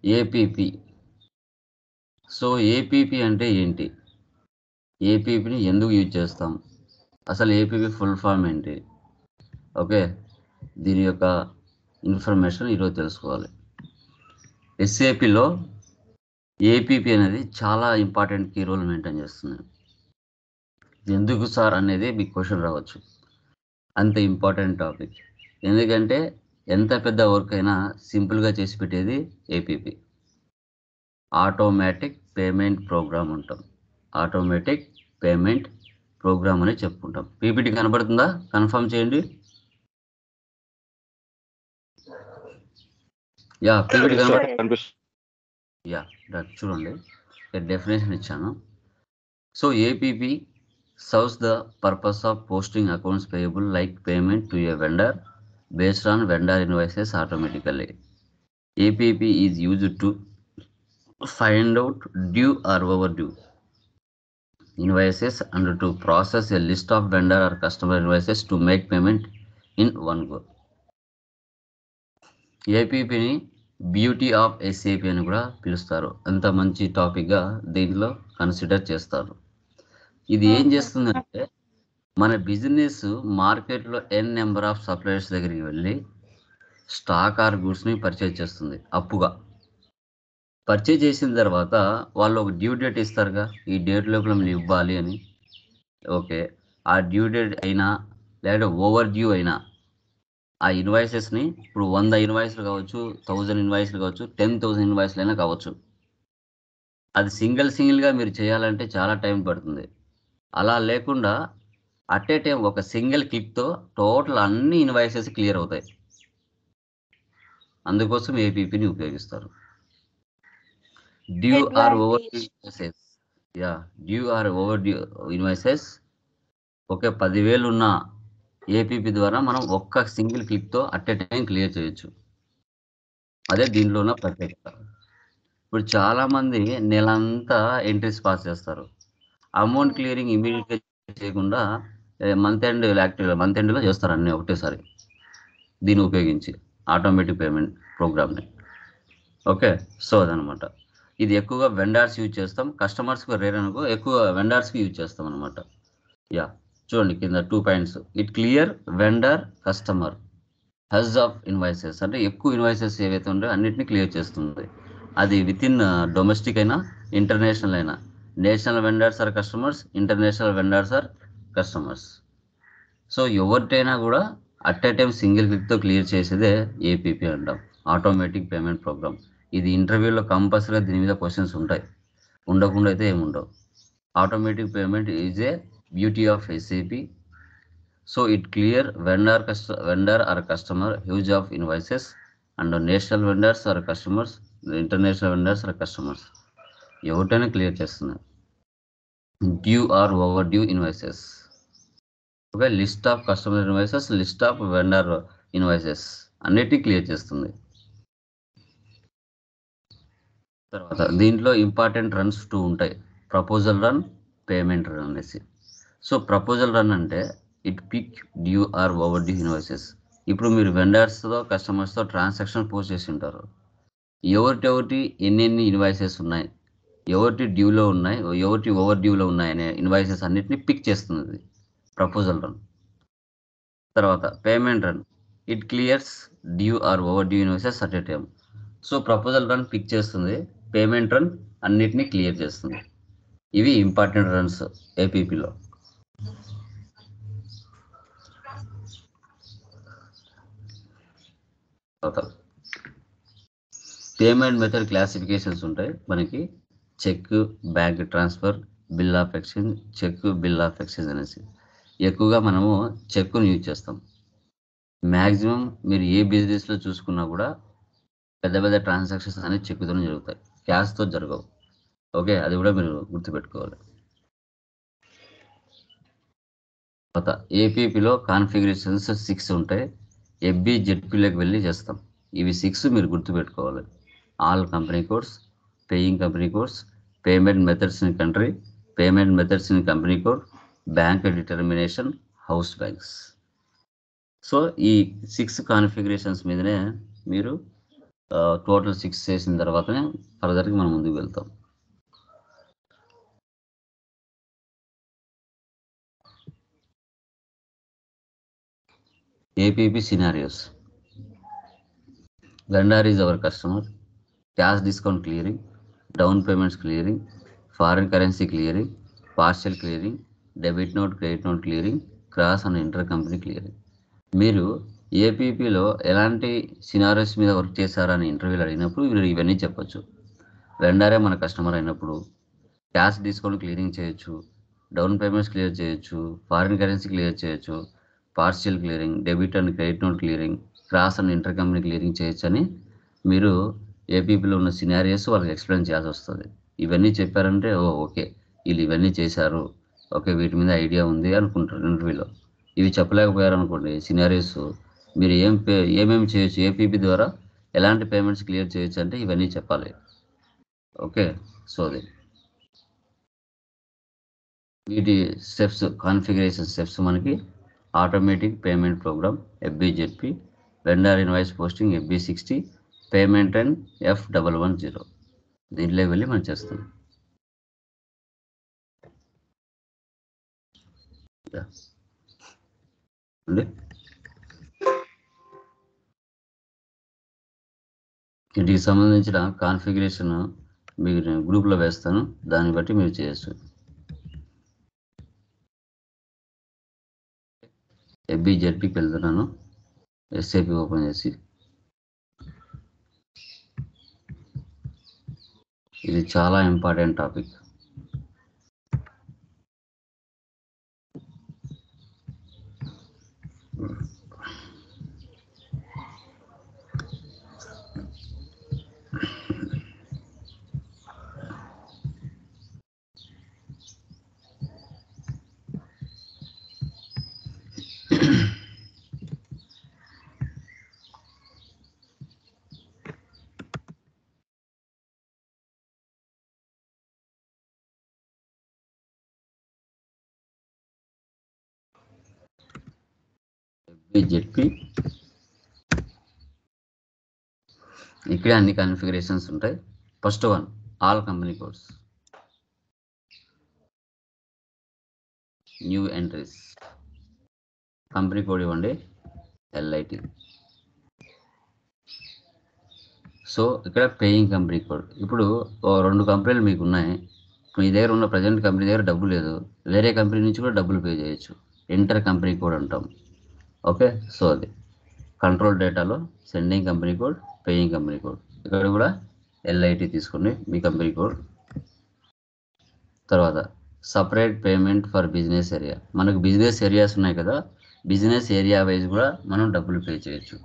APP. So APP అంటే ఏంటి? ఏపీపీని ఎందుకు యూజ్ చేస్తాం? అసలు ఏపీపీ ఫుల్ ఫామ్ ఏంటి? ఓకే, దీని యొక్క ఇన్ఫర్మేషన్ ఈరోజు తెలుసుకోవాలి. ఎస్ఏపిలో ఏపీపీ అనేది చాలా ఇంపార్టెంట్ కీ రోల్ మెయింటైన్ చేస్తుంది. ఎందుకు సార్ అనేది మీకు క్వశ్చన్ రావచ్చు. అంత ఇంపార్టెంట్ టాపిక్. ఎందుకంటే ఎంత పెద్ద వర్క్ అయినా సింపుల్గా చేసి పెట్టేది ఏపీపీ. ఆటోమేటిక్ పేమెంట్ ప్రోగ్రామ్ అంటాం. ఆటోమేటిక్ పేమెంట్ ప్రోగ్రామ్ అని చెప్పుకుంటాం. పీపీటీ కనబడుతుందా? కన్ఫర్మ్ చేయండి. యా, పీపీటీ యా, చూడండి, డెఫినేషన్ ఇచ్చాను. So APP serves the purpose of posting accounts payable like payment to a vendor based on vendor invoices automatically. APP is used to find out due or overdue invoices and to process a list of vendor or customer invoices to make payment in one go. ఏపీపీని beauty of SAP అని కూడా పిలుస్తారు. అంత మంచి టాపిక్గా దీంట్లో consider చేస్తారు. ఇది ఏం చేస్తుందంటే మన బిజినెస్ మార్కెట్లో ఎన్ నెంబర్ ఆఫ్ సప్లయర్స్ దగ్గరికి వెళ్ళి స్టాక్ ఆర్ గూడ్స్ని పర్చేజ్ చేస్తుంది. అప్పుగా పర్చేజ్ చేసిన తర్వాత వాళ్ళు ఒక డ్యూ డేట్ ఇస్తారుగా, ఈ డేట్ లోపల మీరు ఇవ్వాలి అని. ఓకే, ఆ డ్యూ డేట్ అయినా లేదా ఓవర్ డ్యూ అయినా ఆ ఇన్వాయిసెస్ని, ఇప్పుడు 100 ఇన్వాయిస్లు కావచ్చు, 1000 ఇన్వాయిస్లు కావచ్చు, 10,000 ఇన్వాయిస్లు అయినా కావచ్చు, అది సింగిల్గా మీరు చేయాలంటే చాలా టైం పడుతుంది. అలా లేకుండా అట్ ఏ టైం ఒక సింగిల్ క్లిక్తో టోటల్ అన్ని ఇన్వాయిసెస్ క్లియర్ అవుతాయి. అందుకోసం ఏపీపీని ఉపయోగిస్తారు. Due or overdue invoices. Yeah, due or overdue invoices okay, 10,000 ఉన్న ఏపీపీ ద్వారా మనం ఒక్క సింగిల్ క్లిక్తో అట్ ఏ టైం క్లియర్ చేయొచ్చు. అదే దీంట్లో ఉన్న ప్రత్యేకత. ఇప్పుడు చాలామంది నెలంతా ఎంట్రీస్ పాస్ చేస్తారు. అమౌంట్ క్లియరింగ్ ఇమీడియట్గా చేయకుండా మంత్ ఎండ్లో చేస్తారు అన్నీ ఒకటేసారి, దీన్ని ఉపయోగించి ఆటోమేటిక్ పేమెంట్ ప్రోగ్రామ్ని. ఓకే, సో అదనమాట. ఇది ఎక్కువగా వెండర్స్ యూజ్ చేస్తాం, కస్టమర్స్కి రేర్ అనుకో, ఎక్కువ వెండర్స్కి యూజ్ చేస్తాం అనమాట. యా, చూడండి కింద 2 points. It clear vendor customer huge of invoices, అంటే ఎక్కువ ఇన్వాయిసెస్ ఏవైతే ఉంటాయో అన్నిటిని క్లియర్ చేస్తుంది. అది విత్ ఇన్ డొమెస్టిక్ అయినా ఇంటర్నేషనల్ అయినా. National vendors or customers, international vendors or customers. So ఎవరిటైనా కూడా అట్ ఏ టైం సింగిల్ క్లిక్తో క్లియర్ చేసేదే ఏపీపీ అంటాం, ఆటోమేటిక్ పేమెంట్ ప్రోగ్రామ్. ఇది ఇంటర్వ్యూలో కంపల్సరీగా దీని మీద క్వశ్చన్స్ ఉంటాయి, ఉండకుండా అయితే ఏముండవు. Automatic payment is a beauty of SAP. So it clear vendor or customer huge of invoices and national vendors or customers, international vendors or customers, ఎవరిటైనా క్లియర్ చేస్తుంది. Due or overdue invoices. Okay, list of customer invoices, list of vendor invoices అన్నిటినీ clear చేస్తుంది. తర్వాత దీంట్లో important runs 2 ఉంటాయి, proposal run, payment run అనేసి. So proposal run అంటే it pick due or overdue invoices. ఇప్పుడు మీరు వెండర్స్తో కస్టమర్స్తో transaction post చేసి ఉంటారు. ఎవరికి ఎన్ని ఇన్వాయిసెస్ ఉన్నాయి, ఎవరి డ్యూలో ఉన్నాయి, ఎవరి ఓవర్ డ్యూలో ఉన్నాయి అనే ఇన్వాయిసెస్ అన్నిటిని పిక్ చేస్తుంది ప్రపోజల్ రన్. తర్వాత payment run, it clears due or overdue invoices at a time. So proposal run pick చేస్తుంది, పేమెంట్ రన్ అన్నిటినీ క్లియర్ చేస్తుంది. ఇవి ఇంపార్టెంట్ రన్స్ ఏపీపీలో. పేమెంట్ మెథడ్ క్లాసిఫికేషన్స్ ఉంటాయి మనకి. Cheque, bank transfer, bill of exchange, cheque, bill of exchange అనేసి. ఎక్కువగా మనము చెక్ను యూజ్ చేస్తాం. మ్యాక్సిమం మీరు ఏ బిజినెస్లో చూసుకున్నా కూడా పెద్ద ట్రాన్సాక్షన్స్ అనేవి చెక్తోనే జరుగుతాయి, క్యాష్తో జరగవు. ఓకే, అది కూడా మీరు గుర్తుపెట్టుకోవాలి. తర్వాత ఏపీపీలో కాన్ఫిగరేషన్స్ 6 ఉంటాయి. ఎఫ్బి జెడ్పీలోకి వెళ్ళి చేస్తాం. ఇవి 6 మీరు గుర్తుపెట్టుకోవాలి. All company codes, paying company codes, payment methods in country, payment methods in company code, bank determination, house banks. So ఈ 6 కాన్ఫిగరేషన్స్ మీదనే మీరు టోటల్ 6 చేసిన తర్వాతనే ఫర్దర్కి మనం ముందుకు వెళ్తాం. APP scenarios. Vendor is our customer. Cash discount clearing, down payments clearing, foreign currency clearing, partial clearing, debit note, credit note clearing, cross and intercompany clearing. మీరు ఏపీపీలో ఎలాంటి సినారియోస్ మీద వర్క్ చేశారని ఇంటర్వ్యూలు అడిగినప్పుడు మీరు ఇవన్నీ చెప్పొచ్చు. వెండరే మన కస్టమర్ అయినప్పుడు క్యాష్ డిస్కౌంట్ క్లియరింగ్ చేయొచ్చు, డౌన్ పేమెంట్స్ క్లియర్ చేయొచ్చు, ఫారిన్ కరెన్సీ క్లియర్ చేయొచ్చు, partial clearing, debit and credit note clearing, cross and inter company clearing చేయొచ్చు అని మీరు ఏపీపీలో ఉన్న సినారియోస్ వాళ్ళకి ఎక్స్ప్లెయిన్ చేయాల్సి వస్తుంది. ఇవన్నీ చెప్పారంటే ఓకే వీళ్ళు ఇవన్నీ చేశారు, ఓకే వీటి మీద ఐడియా ఉంది అనుకుంటారు ఇంటర్వ్యూలో. ఇవి చెప్పలేకపోయారు అనుకోండి సినారియోస్, మీరు ఏమేమి చేయొచ్చు, ఏపీపీ ద్వారా ఎలాంటి పేమెంట్స్ క్లియర్ చేయొచ్చు అంటే ఇవన్నీ చెప్పాలి. ఓకే, సో అది వీటి స్టెప్స్, కాన్ఫిగరేషన్ స్టెప్స్ మనకి automatic payment programme FBZP, vendor invoice posting FB60, payment and F110. దీంట్లో వెళ్ళి మనం చేస్తాం. అండి వీటికి సంబంధించిన కాన్ఫిగరేషన్ మీకు నేను గ్రూప్లో వేస్తాను, దాన్ని బట్టి మీరు చేయొచ్చు. FBZPకి వెళ్తున్నాను, SAP ఓపెన్ చేసి. ఇది చాలా ఇంపార్టెంట్ టాపిక్. FBZP ఇక్కడే అన్ని కాన్ఫిగరేషన్స్ ఉంటాయి. First one, all company codes, new entries, company code ఇవ్వండి LIT. సో ఇక్కడ పేయింగ్ కంపెనీ కోడ్. ఇప్పుడు 2 కంపెనీలు మీకు ఉన్నాయి, మీ దగ్గర ఉన్న ప్రజెంట్ కంపెనీ దగ్గర డబ్బు లేదు, వేరే కంపెనీ నుంచి కూడా డబ్బులు పే చేయొచ్చు, ఇంటర్ కంపెనీ కోడ్ అంటాం. ఓకే, సో అది కంట్రోల్ డేటాలో sending company code, paying company code, ఇక్కడ కూడా LIT తీసుకోండి మీ కంపెనీ కోడ్. తర్వాత separate payment for business area, మనకు బిజినెస్ ఏరియాస్ ఉన్నాయి కదా, బిజినెస్ ఏరియా వైజ్ కూడా మనం డబ్బులు పే చేయొచ్చు,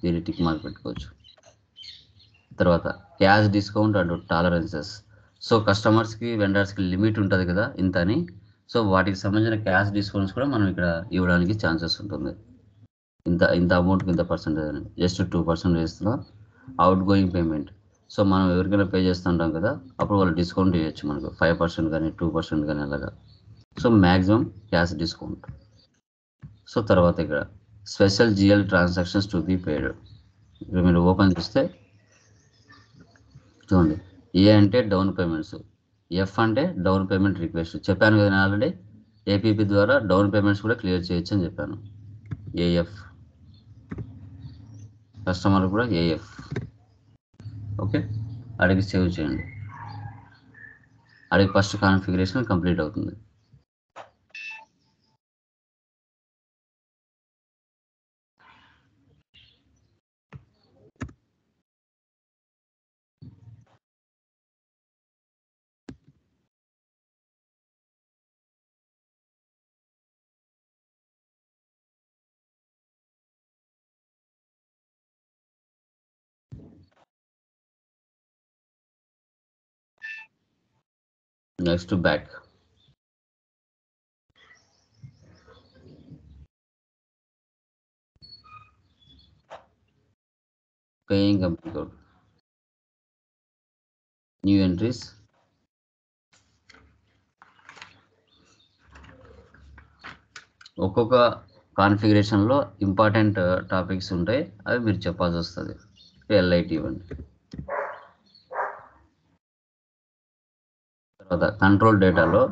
దీన్ని టిక్ మార్క్ పెట్టుకోవచ్చు. తర్వాత cash discount and tolerances. So కస్టమర్స్కి వెండర్స్కి లిమిట్ ఉంటుంది కదా ఇంత అని, సో వాటికి సంబంధించిన క్యాష్ డిస్కౌంట్స్ కూడా మనం ఇక్కడ ఇవ్వడానికి ఛాన్సెస్ ఉంటుంది. ఇంత అమౌంట్కి ఇంత పర్సెంటేజ్ అని, జస్ట్ 2% వేస్తున్నాం. అవుట్ గోయింగ్ పేమెంట్, సో మనం ఎవరికైనా పే చేస్తుంటాం కదా, అప్పుడు వాళ్ళు డిస్కౌంట్ ఇవ్వచ్చు మనకు 5% కానీ 2% కానీ అలాగా. So maximum cash discount. So తర్వాత ఇక్కడ special GL transactions to be paid. ఇక్కడ మీరు ఓపెన్ చేస్తే చూడండి, ఏ అంటే డౌన్ పేమెంట్స్, F అంటే డౌన్ పేమెంట్ రిక్వెస్ట్. చెప్పాను కదా నేను ఆల్రెడీ, APP ద్వారా డౌన్ పేమెంట్స్ కూడా క్లియర్ చేయొచ్చు అని చెప్పాను. AF కస్టమర్ కూడా AF. ఓకే, అడిగి సేవ్ చేయండి, అడిగి ఫస్ట్ కాన్ఫిగరేషన్ కంప్లీట్ అవుతుంది. Next back, paying company code, new entries, ఒక్కొక్క కాన్ఫిగరేషన్లో ఇంపార్టెంట్ టాపిక్స్ ఉంటాయి, అవి మీరు చెప్పాల్సి వస్తుంది. LIT ఇవ్వండి. తర్వాత కంట్రోల్ డేటాలో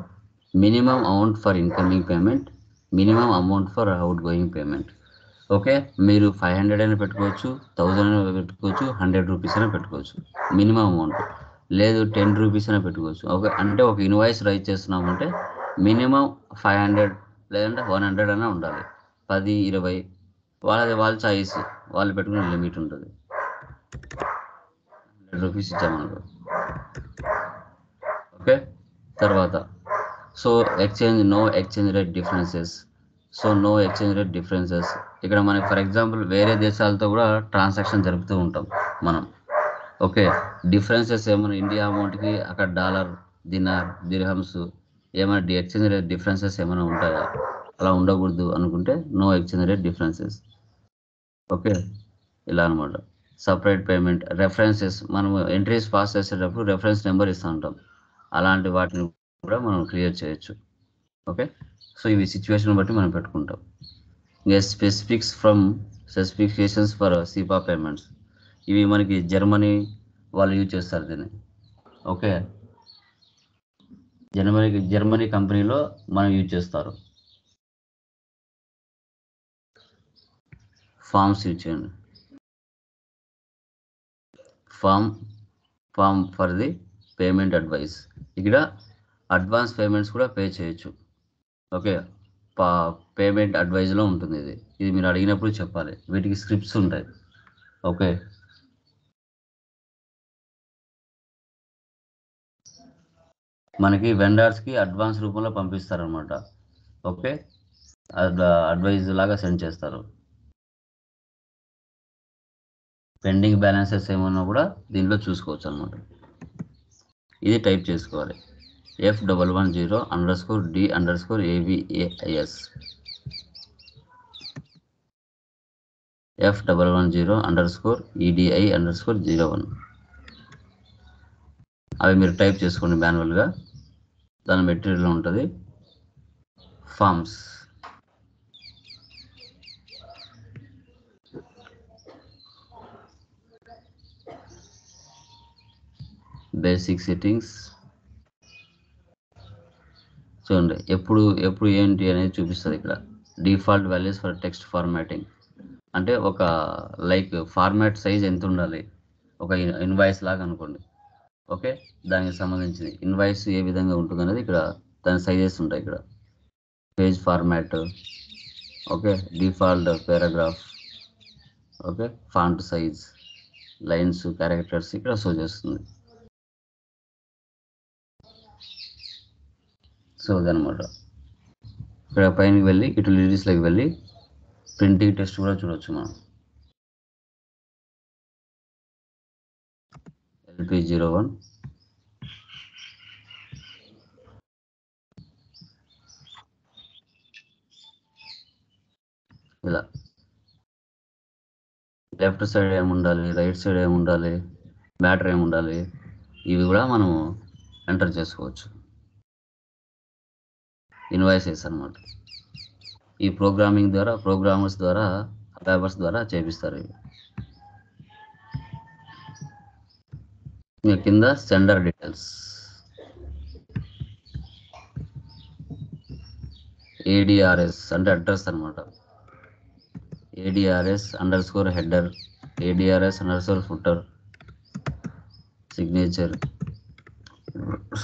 minimum amount for incoming payment, minimum amount for out going payment. Okay, మీరు 500 అయినా పెట్టుకోవచ్చు, 1000 అయినా పెట్టుకోవచ్చు, 100 రూపీస్ అయినా పెట్టుకోవచ్చు మినిమం అమౌంట్. లేదు 10 రూపీస్ అయినా పెట్టుకోవచ్చు. ఓకే, అంటే ఒక ఇన్వాయిస్ రైజ్ చేస్తున్నామంటే మినిమం 500 లేదంటే 100 అయినా ఉండాలి. 10, 20 వాళ్ళ చాయిస్, వాళ్ళు పెట్టుకునే లిమిట్ ఉంటుంది. 100 రూపీస్ ఇచ్చామనుకో. ఓకే, తర్వాత so no exchange rate differences. So no exchange rate differences ఇక్కడ మనకి ఫర్ ఎగ్జాంపుల్ వేరే దేశాలతో కూడా ట్రాన్సాక్షన్ జరుపుతూ ఉంటాం మనం. ఓకే, డిఫరెన్సెస్ ఏమైనా ఇండియా అమౌంట్కి అక్కడ డాలర్, దినార్, దిర్హమ్స్ ఏమైనా ఎక్స్చేంజ్ రేట్ డిఫరెన్సెస్ ఏమైనా ఉంటాయా? అలా ఉండకూడదు అనుకుంటే no exchange rate differences. Okay, ఇలా అనమాట. సపరేట్ పేమెంట్ రెఫరెన్సెస్, మనం ఎంట్రీస్ పాస్ చేసేటప్పుడు రెఫరెన్స్ నెంబర్ ఇస్తూ ఉంటాం, అలాంటి వాటిని కూడా మనం క్లియర్ చేయొచ్చు. ఓకే, సో ఇవి సిచ్యువేషన్ బట్టి మనం పెట్టుకుంటాం. ఇంకా స్పెసిఫికేషన్స్ ఫర్ సిపా పేమెంట్స్, ఇవి మనకి జర్మనీ వాళ్ళు యూజ్ చేస్తారు దీన్ని. ఓకే, జర్మనీ కంపెనీలో మనం యూజ్ చేస్తారు. ఫామ్స్ యూజ్ చేయండి. Form for the payment advice, ఇక్కడ అడ్వాన్స్ పేమెంట్స్ కూడా పే చేయొచ్చు. ఓకే, పేమెంట్ అడ్వైజ్లో ఉంటుంది ఇది మీరు అడిగినప్పుడు చెప్పాలి. వీటికి స్క్రిప్ట్స్ ఉంటాయి. ఓకే, మనకి వెండర్స్కి అడ్వాన్స్ రూపంలో పంపిస్తారనమాట. ఓకే, అడ్వైజ్ లాగా సెండ్ చేస్తారు. పెండింగ్ బ్యాలెన్సెస్ ఏమన్నా కూడా దీంట్లో చూసుకోవచ్చు అనమాట. ఇది టైప్ చేసుకోవాలి, F110_D_AVAIS, F110_EDI_01. అవి మీరు టైప్ చేసుకోండి మాన్యువల్గా, దాని మెటీరియల్ ఉంటుంది. ఫామ్స్, బేసిక్ సెట్టింగ్స్ చూడండి. ఎప్పుడు ఏంటి అనేది చూపిస్తుంది ఇక్కడ. Default values for text formatting అంటే ఒక ఫార్మాట్ సైజ్ ఎంత ఉండాలి, ఒక ఇన్వాయిస్ లాగా అనుకోండి. ఓకే, దానికి సంబంధించింది ఇన్వాయిస్ ఏ విధంగా ఉంటుంది అనేది ఇక్కడ దాని సైజెస్ ఉంటాయి. ఇక్కడ page format, okay, default paragraph, okay, font size, lines, characters ఇక్కడ షో చేస్తుంది. సో అదనమాట. ఇక్కడ పైనకి వెళ్ళి యూటిలిటీస్లోకి వెళ్ళి ప్రింటింగ్ టెస్ట్ కూడా చూడవచ్చు మనం. LP01 ఇలా లెఫ్ట్ సైడ్ ఏముండాలి, రైట్ సైడ్ ఏముండాలి, బ్యాటర్ ఏముండాలి, ఇవి కూడా మనం ఎంటర్ చేసుకోవచ్చు. ఇన్వాయిసెస్ అనమాట. ఈ ప్రోగ్రామర్స్ ద్వారా పేపర్స్ ద్వారా చేపిస్తారు. ఇవి కింద సెండర్ డీటెయిల్స్, ADRS అంటే అడ్రస్ అనమాట. ADRS_header, ADRS_footer, సిగ్నేచర్,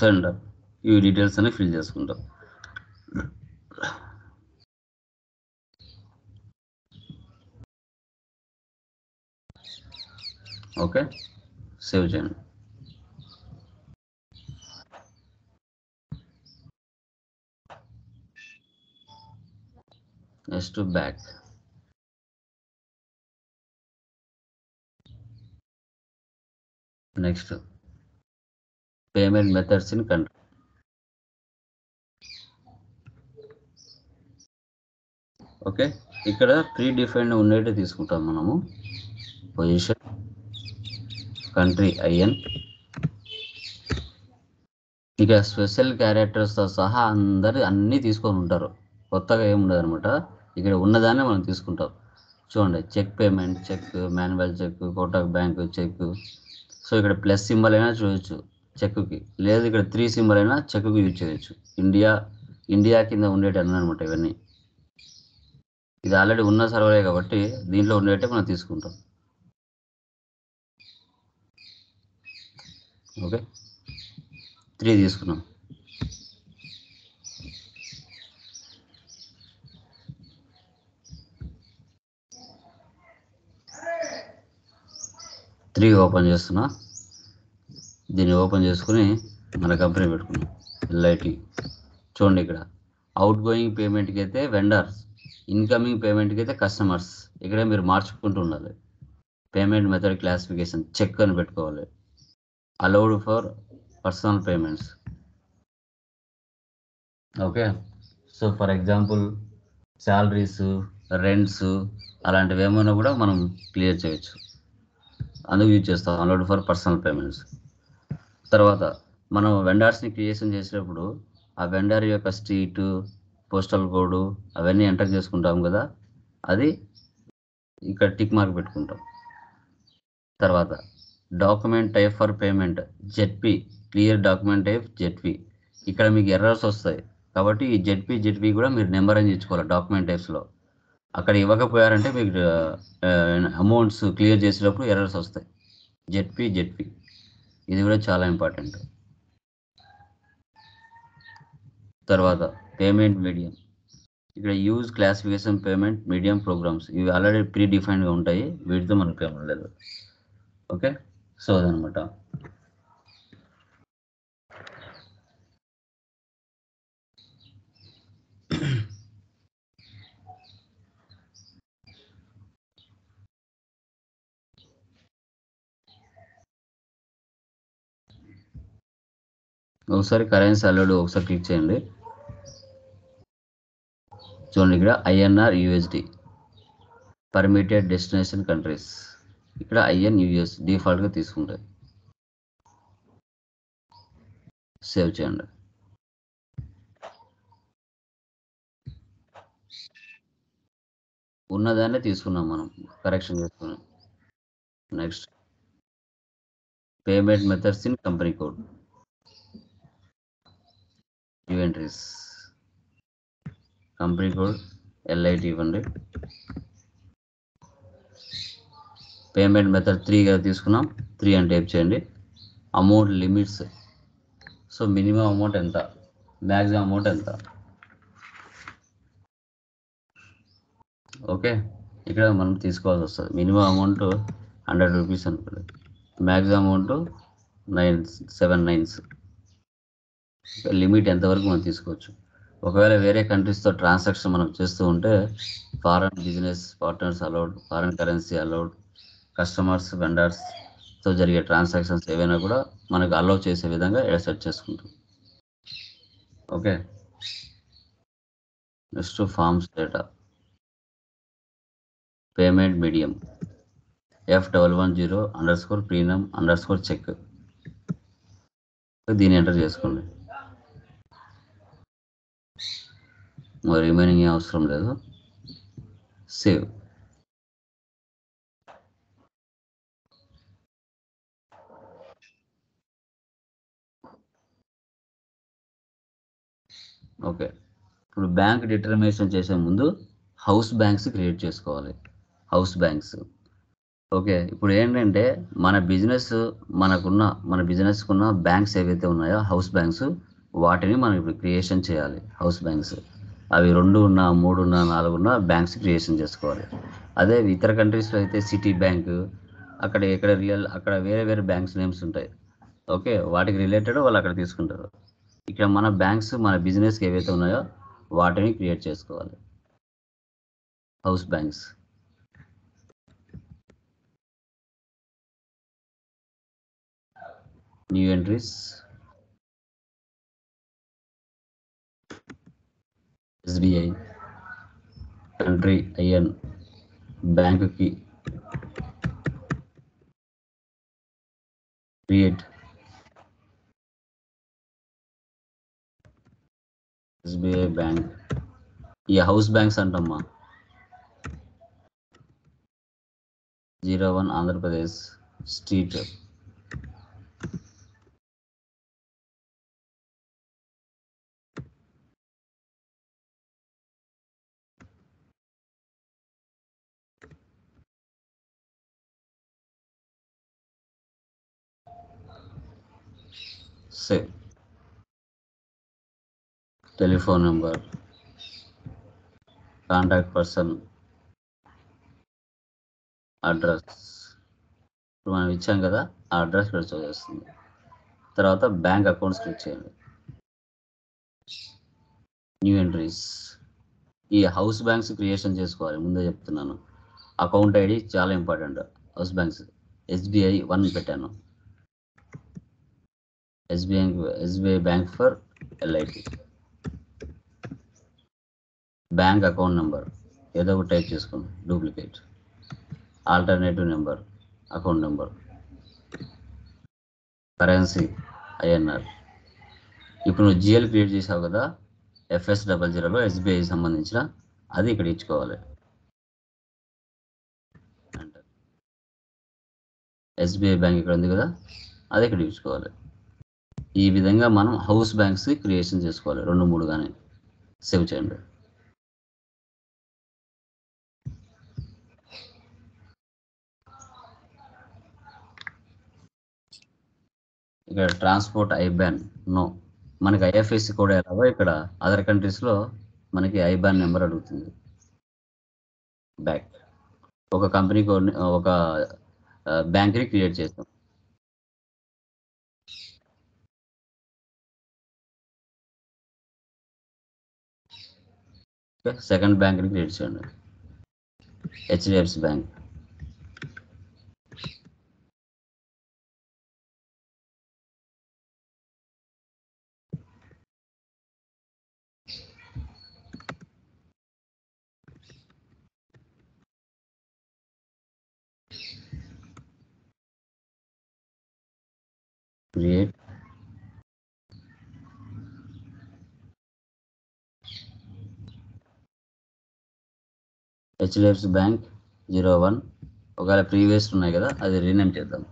సెండర్, ఈ డీటెయిల్స్ అన్ని ఫిల్ చేసుకుంటాం. ఓకే, సేవ్ చేయండి. Next back. Next payment methods in country. Okay, ఇక్కడ ప్రీ డిఫైన్డ్ ఉండేటి తీసుకుంటాం మనము. పొజిషన్, కంట్రీ IN, ఇక స్పెషల్ క్యారెక్టర్స్తో సహా అన్నీ తీసుకొని ఉంటారు. కొత్తగా ఏముండదు అనమాట. ఇక్కడ ఉన్నదాన్ని మనం తీసుకుంటాం. చూడండి, check payment, check, manual check, Kotak bank check. So ఇక్కడ ప్లస్ సింబల్ అయినా చూడొచ్చు చెక్కి, లేదు ఇక్కడ 3 సింబల్ అయినా చెక్కి యూజ్ చేయొచ్చు. ఇండియా కింద ఉండేటి అనమాట ఇవన్నీ. ఇది ఆల్రెడీ ఉన్న సర్వరే కాబట్టి దీంట్లో ఉండేటే మనం తీసుకుంటాం. ఓకే, 3 తీసుకున్నాం. ఓపెన్ చేస్తున్నా. దీన్ని ఓపెన్ చేసుకుని మన కంపెనీ పెట్టుకున్నాం, ఎల్ఐటి. చూడండి ఇక్కడ అవుట్ గోయింగ్ పేమెంట్కి అయితే వెండర్స్, ఇన్కమింగ్ పేమెంట్కి అయితే కస్టమర్స్. ఇక్కడే మీరు మార్చుకుంటూ ఉండాలి. పేమెంట్ మెథడ్ క్లాసిఫికేషన్ చెక్ అని పెట్టుకోవాలి. Allowed for personal payments. Okay, so for example salaries, rents అలాంటివి ఏమైనా కూడా మనం క్లియర్ చేయొచ్చు. అందుకు యూజ్ చేస్తాం అలౌడ్ ఫర్ పర్సనల్ పేమెంట్స్. తర్వాత మనం వెండర్స్ని క్రియేషన్ చేసేటప్పుడు ఆ వెండర్ యొక్క స్ట్రీటు, పోస్టల్ కోడ్ అవన్నీ ఎంటర్ చేసుకుంటాం కదా, అది ఇక్కడ టిక్ మార్క్ పెట్టుకుంటాం. తర్వాత document type for payment ZP, clear document type ZP. ఇక్కడ మీకు ఎర్రర్స్ వస్తాయి కాబట్టి ఈ జెడ్పీ కూడా మీరు నెంబర్ అని ఇచ్చుకోవాలి డాక్యుమెంట్ టైప్స్లో. అక్కడ ఇవ్వకపోయారంటే మీకు అమౌంట్స్ క్లియర్ చేసేటప్పుడు ఎర్రర్స్ వస్తాయి. జెడ్పీ ఇది కూడా చాలా ఇంపార్టెంట్. తర్వాత పేమెంట్ మీడియం, ఇక్కడ use classification payment medium programs. ఇవి ఆల్రెడీ ప్రీ డిఫైన్డ్గా ఉంటాయి, వీటితో మనకు ఏమీ లేదు. ఓకే, సో అదనమాట. ఒకసారి కరెన్సీ అలౌడ్ ఒకసారి క్లిక్ చేయండి. చూడండి ఇక్కడ INR USD permitted destination countries. ఇక్కడ INUS డిఫాల్ట్గా తీసుకుంటాయి. సేవ్ చేయండి. ఉన్నదాన్నే తీసుకున్నాం మనం, కరెక్షన్ చేసుకున్నాం. Next payment methods in company code, entries, company code LIT ఇవ్వండి. పేమెంట్ మెథడ్ 3గా తీసుకున్నాం, 3 అని టైప్ చేయండి. Amount limits, so minimum amount ఎంత, మ్యాక్సిమం అమౌంట్ ఎంత. ఓకే, ఇక్కడ మనం తీసుకోవాల్సి వస్తుంది. మినిమం అమౌంట్ 100 రూపీస్ అనుకోండి, మ్యాక్సిమం అమౌంట్ 7 నైన్స్. లిమిట్ ఎంతవరకు మనం తీసుకోవచ్చు. ఒకవేళ వేరే కంట్రీస్తో ట్రాన్సాక్షన్ మనం చేస్తూ ఉంటే foreign business partners allowed, foreign currency allowed, customers వెండర్స్తో జరిగే ట్రాన్సాక్షన్స్ ఏవైనా కూడా మనకు అలౌ చేసే విధంగా సెట్ చేసుకుంటాం. Okay, next forms data, payment medium F110_premium_check. దీన్ని ఎంటర్ చేసుకోండి. రిమైనింగ్ ఏం అవసరం లేదు. సేవ్. ఓకే, ఇప్పుడు బ్యాంక్ డిటర్మినేషన్ చేసే ముందు హౌస్ బ్యాంక్స్ క్రియేట్ చేసుకోవాలి. House banks. ఓకే, ఇప్పుడు ఏంటంటే మన బిజినెస్కున్న బ్యాంక్స్ ఏవైతే ఉన్నాయో హౌస్ బ్యాంక్స్, వాటిని మనం ఇప్పుడు క్రియేషన్ చేయాలి. హౌస్ బ్యాంక్స్ అవి 2 ఉన్నా, 3 ఉన్నా, 4 ఉన్నా బ్యాంక్స్ క్రియేషన్ చేసుకోవాలి. అదే ఇతర కంట్రీస్లో అయితే సిటీ బ్యాంక్, అక్కడ వేరే వేరే బ్యాంక్స్ నేమ్స్ ఉంటాయి. ఓకే, వాటికి రిలేటెడ్ వాళ్ళు అక్కడ తీసుకుంటారు. ఇక్కడ మన బ్యాంక్స్ మన బిజినెస్కి ఏవైతే ఉన్నాయో వాటిని క్రియేట్ చేసుకోవాలి. House banks. New entries, SBI, country IN, బ్యాంకుకి క్రియేట్ SBI బ్యాంక్. ఈ హౌస్ బ్యాంక్స్ అంటమ్మా. 01 Andhra Pradesh street save. Telephone number, contact person, address ఇప్పుడు మనం ఇచ్చాం కదా, ఆ అడ్రస్ ఇక్కడ చూసేస్తుంది. తర్వాత బ్యాంక్ అకౌంట్స్ క్లిక్ చేయండి. న్యూ ఎంట్రీస్, ఈ హౌస్ బ్యాంక్స్ క్రియేషన్ చేసుకోవాలి, ముందే చెప్తున్నాను. అకౌంట్ ఐడి చాలా ఇంపార్టెంట్. హౌస్ బ్యాంక్స్ SBI 1 పెట్టాను. SBI bank for LIT. Bank account number ఏదో ఒకటి టైప్ చేసుకోండి, duplicate. Alternative number, account number. Currency INR. ఇప్పుడు నువ్వు GL క్రియేట్ చేసావు కదా, FS00లో SBI సంబంధించిన, అది ఇక్కడ ఇచ్చుకోవాలి. SBI బ్యాంక్ ఇక్కడ ఉంది కదా, అది ఇక్కడ ఇచ్చుకోవాలి. ఈ విధంగా మనం హౌస్ బ్యాంక్స్ క్రియేషన్ చేసుకోవాలి, 2-3 కానీ. సేవ్ చేయండి. ఇక్కడ ట్రాన్స్పోర్ట్ IBAN నో, మనకి IFSC కోడ్ ఎలాగో ఇక్కడ అదర్ కంట్రీస్లో మనకి IBAN నెంబర్ అడుగుతుంది. బ్యాక్ ఒక కంపెనీ కోడ్, ఒక బ్యాంక్ని క్రియేట్ చేస్తాం. సెకండ్ బ్యాంక్ని క్రియేట్ చేయండి, HDFC bank. Create. HDFC bank 01. ఒకవేళ ప్రీవియస్ ఉన్నాయి కదా, అది రీనేమ్ చేద్దాం.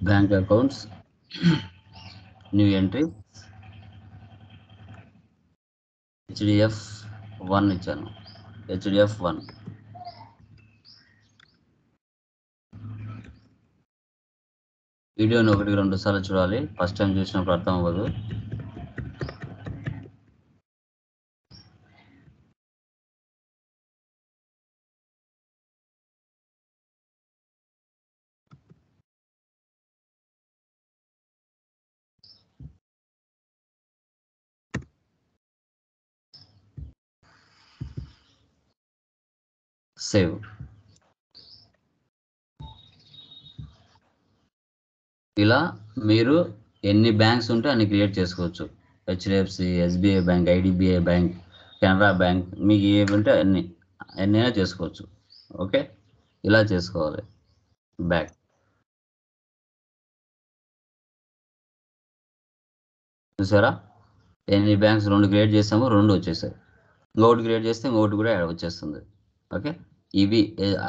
Bank accounts, new entry, HDF1 ఇచ్చాను, HDF1. వీడియోని 1-2 సార్లు చూడాలి, ఫస్ట్ టైం చూసినప్పుడు అర్థం అవ్వదు. సేవ్. ఇలా మీరు ఎన్ని బ్యాంక్స్ ఉంటే అన్ని క్రియేట్ చేసుకోవచ్చు. HDFC, SBI bank, IDBI bank, Canara bank, మీకు ఏవి ఉంటే ఎన్నైనా చేసుకోవచ్చు. ఓకే, ఇలా చేసుకోవాలి. బ్యాక్ చూసారా, ఎన్ని బ్యాంక్స్ 2 క్రియేట్ చేసాము, 2 వచ్చేసాయి. ఇంకొకటి క్రియేట్ చేస్తే ఇంకొకటి కూడా వచ్చేస్తుంది. ఓకే, ఇవి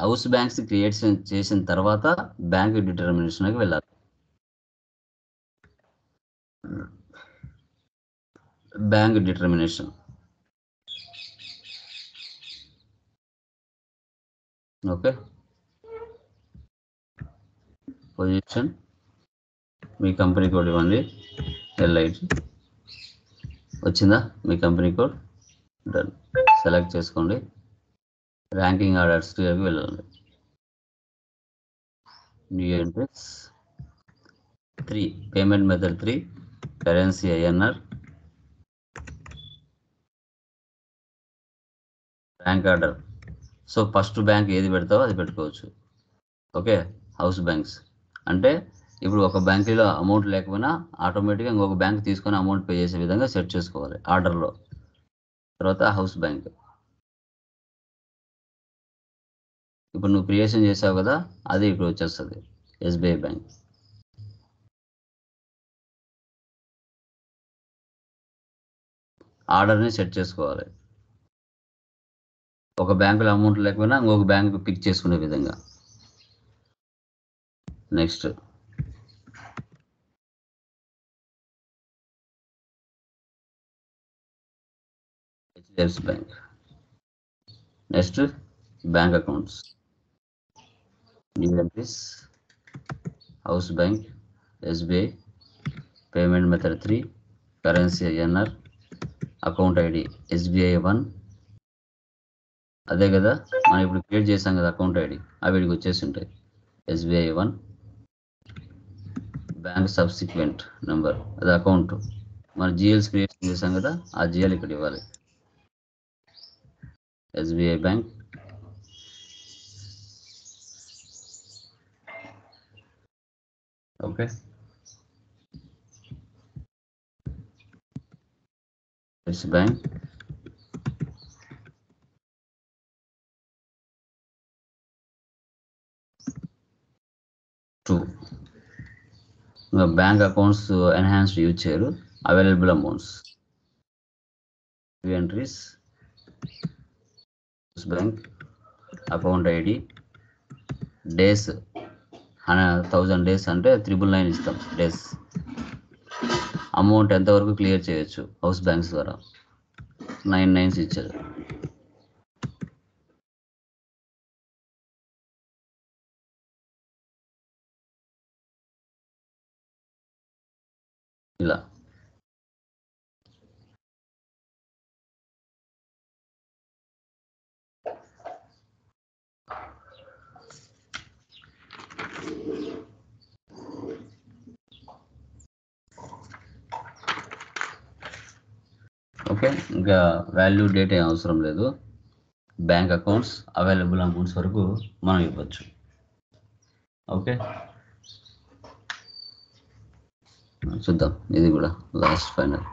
హౌస్ బ్యాంక్స్ క్రియేట్ చేసిన తర్వాత బ్యాంక్ డిటర్మినేషన్కి వెళ్ళాలి. Bank determination. ఓకే, పొజిషన్ మీ కంపెనీ కోడ్ ఇవ్వండి, LIT. వచ్చిందా మీ కంపెనీ కోడ్? డన్. సెలెక్ట్ చేసుకోండి, ర్యాంకింగ్ ఆర్డర్స్ క్లియర్కి వెళ్ళండి. New entries 3, payment method 3, currency INR, bank order. So first bank ఏది పెడతావో అది పెట్టుకోవచ్చు. ఓకే, హౌస్ బ్యాంక్స్ అంటే ఇప్పుడు ఒక బ్యాంకులో అమౌంట్ లేకపోయినా ఆటోమేటిక్గా ఇంకొక బ్యాంక్ తీసుకొని అమౌంట్ పే చేసే విధంగా సెట్ చేసుకోవాలి ఆర్డర్లో. తర్వాత హౌస్ బ్యాంక్. ఇప్పుడు నువ్వు క్రియేషన్ చేసావు కదా, అది ఇప్పుడు వచ్చేస్తుంది ఎస్బీఐ బ్యాంక్. ఆర్డర్ని సెట్ చేసుకోవాలి. ఒక బ్యాంకులో అమౌంట్ లేకపోయినా ఇంకొక బ్యాంక్ పిక్ చేసుకునే విధంగా. Next HDFC bank. Next bank accounts, new entries, house bank, SBI, payment method 3, currency INR, account ID SBI 1. అదే కదా మనం ఇప్పుడు క్రియేట్ చేసాం కదా అకౌంట్ ఐడి, అవి వీడికి వచ్చేసి ఉంటాయి. ఎస్బీఐ 1, బ్యాంక్ సబ్సిక్వెంట్ నెంబర్, అది అకౌంట్. మన జిఎల్స్ క్రియేషన్ చేసాం కదా, ఆ జిఎల్ ఇక్కడ ఇవ్వాలి. SBI bank, okay. Yes bank, bank accounts enhanced use చేయరు. Available amounts, entries, bank account ID, days 1000 days అంటే 999 ఇస్తాం డేస్. అమౌంట్ ఎంతవరకు క్లియర్ చేయొచ్చు హౌస్ బ్యాంక్స్ ద్వారా, 9 9s ఇచ్చారు. ఇలా ఓకే. ఇంకా వాల్యూ డేట్ ఏం అవసరం లేదు. బ్యాంక్ అకౌంట్స్ అవైలబుల్ అమౌంట్స్ వరకు మనం ఇవ్వచ్చు. ఓకే, చూద్దాం ఇది కూడా లాస్ట్ ఫైనల్.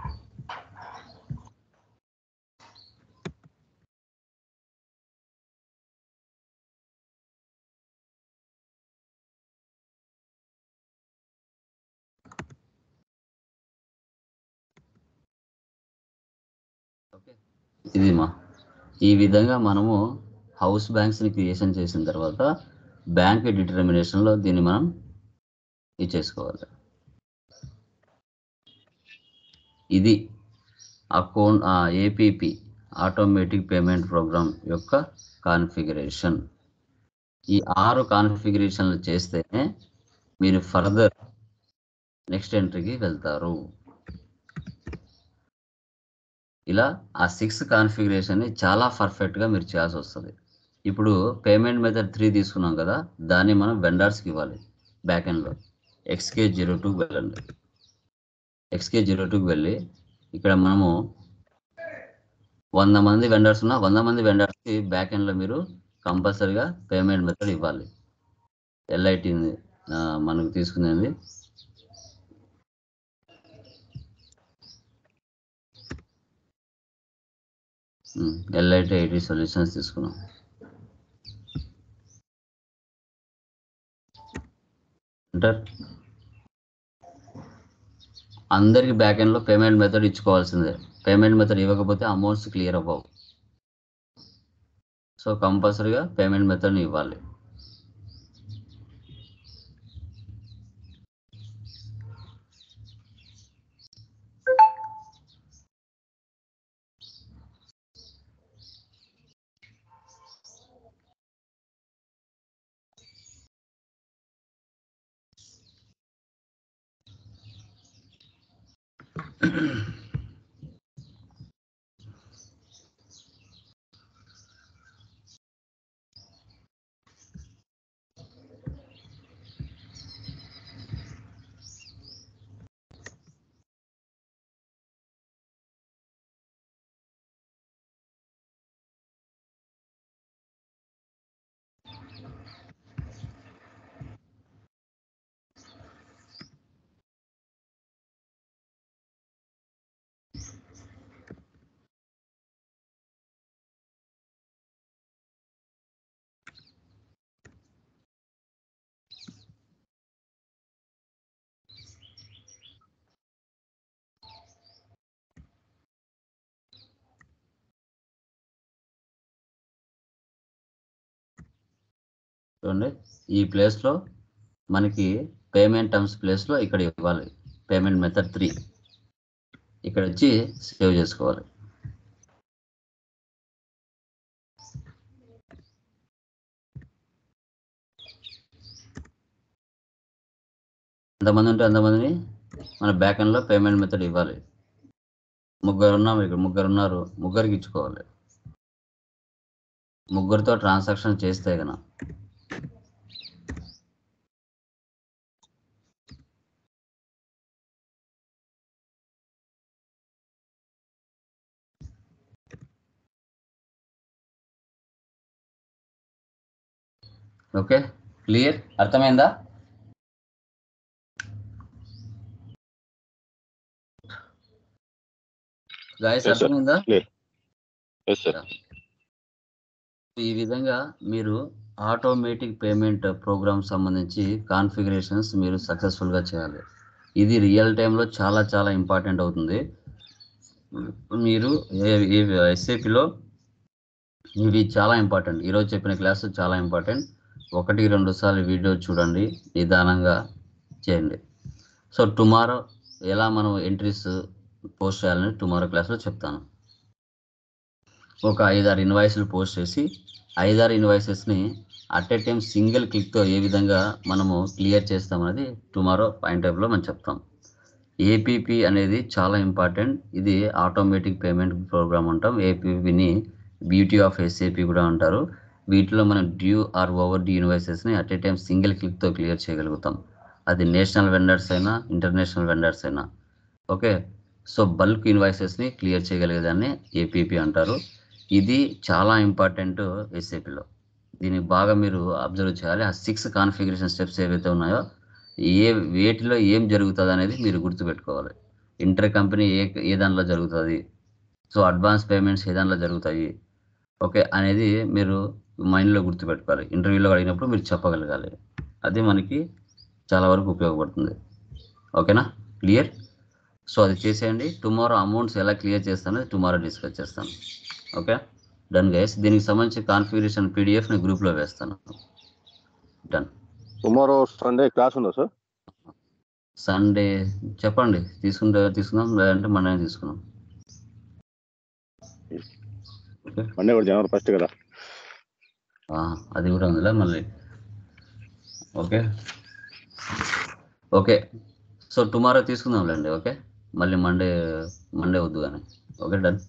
ఇది ఈ విధంగా మనము హౌస్ బ్యాంక్స్ని క్రియేషన్ చేసిన తర్వాత బ్యాంక్ డిటర్మినేషన్లో దీన్ని మనం ఇచ్చేసుకోవాలి. ఇది account APP automatic payment program యొక్క కాన్ఫిగరేషన్. ఈ 6 కాన్ఫిగరేషన్లు చేస్తేనే మీరు ఫర్దర్ నెక్స్ట్ ఎంట్రీకి వెళ్తారు. ఇలా ఆ 6 కాన్ఫిగరేషన్ని చాలా పర్ఫెక్ట్గా మీరు చేయాల్సి వస్తుంది. ఇప్పుడు పేమెంట్ మెథడ్ 3 తీసుకున్నాం కదా, దాన్ని మనం వెండర్స్కి ఇవ్వాలి. బ్యాక్ ఎండ్లో XK02కి వెళ్ళండి. XK02కి వెళ్ళి ఇక్కడ మనము 100 మంది వెండర్స్ ఉన్న 100 మంది వెండర్స్కి బ్యాక్ ఎండ్లో మీరు కంపల్సరీగా పేమెంట్ మెథడ్ ఇవ్వాలి. LIT మనకు తీసుకునేది LIT IT సొల్యూషన్స్ తీసుకున్నాం. ఎంటర్. అందరికి బ్యాక్ ఎండ్లో పేమెంట్ మెథడ్ ఇచ్చుకోవాల్సిందే. పేమెంట్ మెథడ్ ఇవ్వకపోతే అమౌంట్స్ క్లియర్ అవ్వవు. సో కంపల్సరీగా పేమెంట్ మెథడ్ని ఇవ్వాలి. చూడండి ఈ ప్లేస్లో మనకి పేమెంట్ టర్మ్స్ ప్లేస్లో ఇక్కడ ఇవ్వాలి పేమెంట్ మెథడ్ 3 ఇక్కడ వచ్చి సేవ్ చేసుకోవాలి. ఎంతమంది ఉంటే అంతమందిని మన బ్యాక్ ఎండ్లో పేమెంట్ మెథడ్ ఇవ్వాలి. ముగ్గురు ఉన్నాము, ఇక్కడ ముగ్గురు ఉన్నారు, ముగ్గురికి ఇచ్చుకోవాలి. ముగ్గురితో ట్రాన్సాక్షన్ చేస్తే కనుక ఓకే క్లియర్, అర్థమైందా? గాయస్ అర్థమైందా? ఈ విధంగా మీరు ఆటోమేటిక్ పేమెంట్ ప్రోగ్రామ్ సంబంధించి కాన్ఫిగరేషన్స్ మీరు సక్సెస్ఫుల్గా చేయాలి. ఇది రియల్ టైంలో చాలా చాలా ఇంపార్టెంట్ అవుతుంది. మీరు ఎస్ఏపిలో ఇవి చాలా ఇంపార్టెంట్. ఈరోజు చెప్పిన క్లాసు చాలా ఇంపార్టెంట్. 1-2 సార్లు వీడియో చూడండి, నిదానంగా చేయండి. సో టుమారో ఎలా మనం ఎంట్రీస్ పోస్ట్ చేయాలని టుమారో క్లాస్లో చెప్తాను. ఒక 5-6 ఇన్వాయిస్లు పోస్ట్ చేసి 5-6 ఇన్వాయిసెస్ని అట్ ఏ టైం సింగిల్ క్లిక్తో ఏ విధంగా మనము క్లియర్ చేస్తామనేది టుమారో పాయింట్ ఆఫ్లో మనం చెప్తాం. ఏపీపీ అనేది చాలా ఇంపార్టెంట్. ఇది ఆటోమేటిక్ పేమెంట్ ప్రోగ్రామ్ అంటాం. ఏపీపీని బ్యూటీ ఆఫ్ ఎస్ఏపీ కూడా అంటారు. వీటిలో మనం డ్యూ ఆర్ ఓవర్ డ్యూ ఇన్వాయిసెస్ని అట్ ఏ టైం సింగిల్ క్లిక్తో క్లియర్ చేయగలుగుతాం. అది నేషనల్ వెండర్స్ అయినా ఇంటర్నేషనల్ వెండర్స్ అయినా. ఓకే, సో బల్క్ ఇన్వాయిసెస్ని క్లియర్ చేయగలిగేదాన్ని ఏపీపీ అంటారు. ఇది చాలా ఇంపార్టెంట్ ఎస్ఏపీలో. దీన్ని బాగా మీరు అబ్జర్వ్ చేయాలి. ఆ 6 కాన్ఫిగరేషన్ స్టెప్స్ ఏవైతే ఉన్నాయో వేటిలో ఏం జరుగుతుంది అనేది మీరు గుర్తుపెట్టుకోవాలి. ఇంటర్ కంపెనీ ఏ దానిలో జరుగుతుంది, సో అడ్వాన్స్ పేమెంట్స్ ఏ దానిలో జరుగుతాయి, ఓకే అనేది మీరు మైండ్లో గుర్తుపెట్టుకోవాలి. ఇంటర్వ్యూలో అడిగినప్పుడు మీరు చెప్పగలగాలి. అది మనకి చాలా వరకు ఉపయోగపడుతుంది. ఓకేనా, క్లియర్? సో అది చేసేయండి. టుమారో అమౌంట్స్ ఎలా క్లియర్ చేస్తానో టుమారో డిస్కస్ చేస్తాను. Okay, done guys. దీనికి సంబంధించి కాన్ఫిగరేషన్ పీడిఎఫ్ ని గ్రూప్లో వేస్తాను. డన్. టుమారో సండే క్లాస్ ఉందా సార్? సండే చెప్పండి, తీసుకుందాం లేదంటే మండే తీసుకుందాం. మండే కూడా జనవరి 1 కదా, అది కూడా ఉందిలే మళ్ళీ. ఓకే ఓకే, సో టుమారో తీసుకుందాంలేండి. ఓకే, మళ్ళీ మండే వద్దు కానీ. Okay, done.